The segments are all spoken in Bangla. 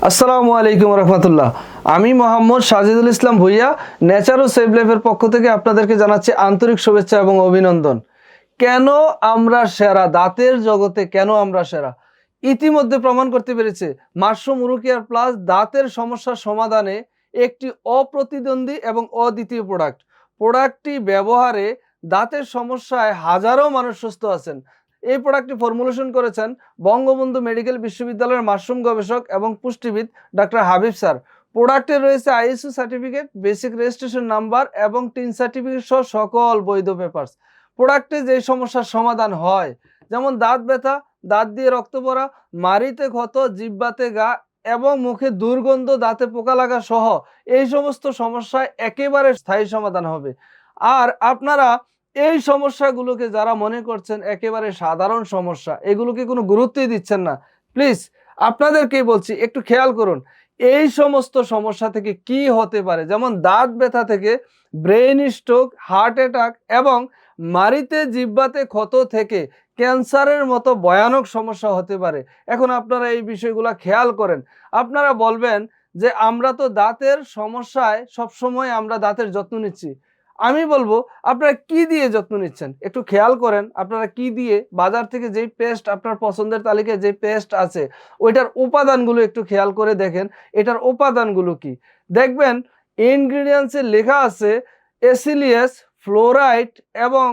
আসসালামু আলাইকুম রহমতুল্লাহ। আমি মোহাম্মদ সাজিদুল ইসলাম ভুইয়া, নেচার ও সেভ লাইফের পক্ষ থেকে আপনাদেরকে জানাচ্ছি আন্তরিক শুভেচ্ছা এবং অভিনন্দন। কেন আমরা সেরা? দাঁতের জগতে কেন আমরা সেরা? ইতিমধ্যে প্রমাণ করতে পেরেছে মাশরুম উরুকেয়ার প্লাস দাঁতের সমস্যার সমাধানে একটি অপ্রতিদ্বন্দ্বী এবং অদ্বিতীয় প্রোডাক্টটি ব্যবহারে দাঁতের সমস্যায় হাজারো মানুষ সুস্থ আছেন। এই প্রোডাক্টটি ফর্মুলেশন করেছেন বঙ্গবন্ধু মেডিকেল বিশ্ববিদ্যালয়ের মাশরুম গবেষক এবং পুষ্টিবিদ ডাক্তার হাবিব স্যার। প্রোডাক্টে রয়েছে ISO certificate, basic registration number এবং টিন সার্টিফিকেট সহ সকল বৈধ পেপারস। প্রোডাক্টে যে সমস্যার সমাধান হয়, যেমন দাঁত ব্যথা, দাঁত দিয়ে রক্ত পড়া, মাড়িতে ক্ষত, জিহ্বাতে ঘা এবং মুখে দুর্গন্ধ, দাঁতে পোকা লাগা সহ এই সমস্ত সমস্যায় একেবারে স্থায়ী সমাধান হবে। আর আপনারা এই সমস্যাগুলোকে যারা মনে করছেন একেবারে সাধারণ সমস্যা, এগুলোকে কোনো গুরুত্বই দিচ্ছেন না, প্লিজ আপনাদেরকেই বলছি একটু খেয়াল করুন এই সমস্ত সমস্যা থেকে কি হতে পারে। যেমন দাঁত ব্যথা থেকে ব্রেন স্ট্রোক, হার্ট অ্যাটাক এবং মাড়িতে জিহ্বাতে ক্ষত থেকে ক্যান্সারের মতো ভয়ানক সমস্যা হতে পারে। এখন আপনারা এই বিষয়গুলো খেয়াল করেন। আপনারা বলবেন যে আমরা তো দাঁতের সমস্যায় সবসময় আমরা দাঁতের যত্ন নিচ্ছি। আমি বলবো আপনারা কি দিয়ে যত্ন নিচ্ছেন একটু খেয়াল করেন। আপনারা কি দিয়ে, বাজার থেকে যেই পেস্ট আপনার পছন্দের তালিকায় যে পেস্ট আছে ওইটার উপাদানগুলো একটু খেয়াল করে দেখেন, এটার উপাদানগুলো কি। দেখবেন ইনগ্রিডিয়েন্টসে লেখা আছে এসিলিয়াস, ফ্লোরাইড এবং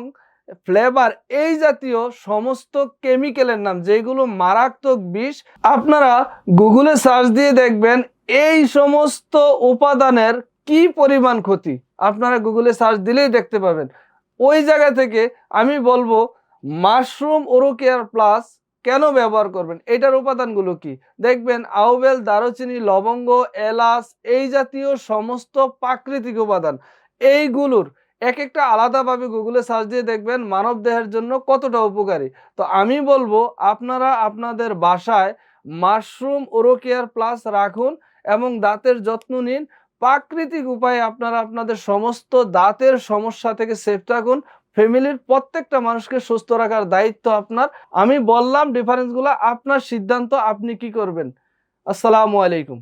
ফ্লেভার, এই জাতীয় সমস্ত কেমিক্যালের নাম, যেগুলো মারাত্মক বিষ। আপনারা গুগলে সার্চ দিয়ে দেখবেন এই সমস্ত উপাদানের কি পরিমাণ ক্ষতি, আপনারা গুগলে সার্চ দিলেই দেখতে পাবেন। ওই জায়গা থেকে আমি বলবো মাশরুম ওরোকেয়ার প্লাস কেন ব্যবহার করবেন, এটার উপাদানগুলো কি। দেখবেন আউবেল, দারুচিনি, লবঙ্গ, এলাচ, এই জাতীয় সমস্ত প্রাকৃতিক উপাদান, এইগুলোর এক একটা আলাদাভাবে গুগলে সার্চ দিয়ে দেখবেন মানব দেহের জন্য কতটা উপকারী। তো আমি বলবো আপনারা আপনাদের বাসায় মাশরুম ওরোকেয়ার প্লাস রাখুন এবং দাঁতের যত্ন নিন। প্রাকৃতিক উপায়ে আপনারা আপনাদের সমস্ত দাঁতের সমস্যা থেকে সেফ থাকুন। ফ্যামিলির প্রত্যেকটা মানুষকে সুস্থ রাখার দায়িত্ব আপনার। আমি বললাম ডিফারেন্সগুলো, আপনার সিদ্ধান্ত, আপনি কি করবেন। আসসালামু আলাইকুম।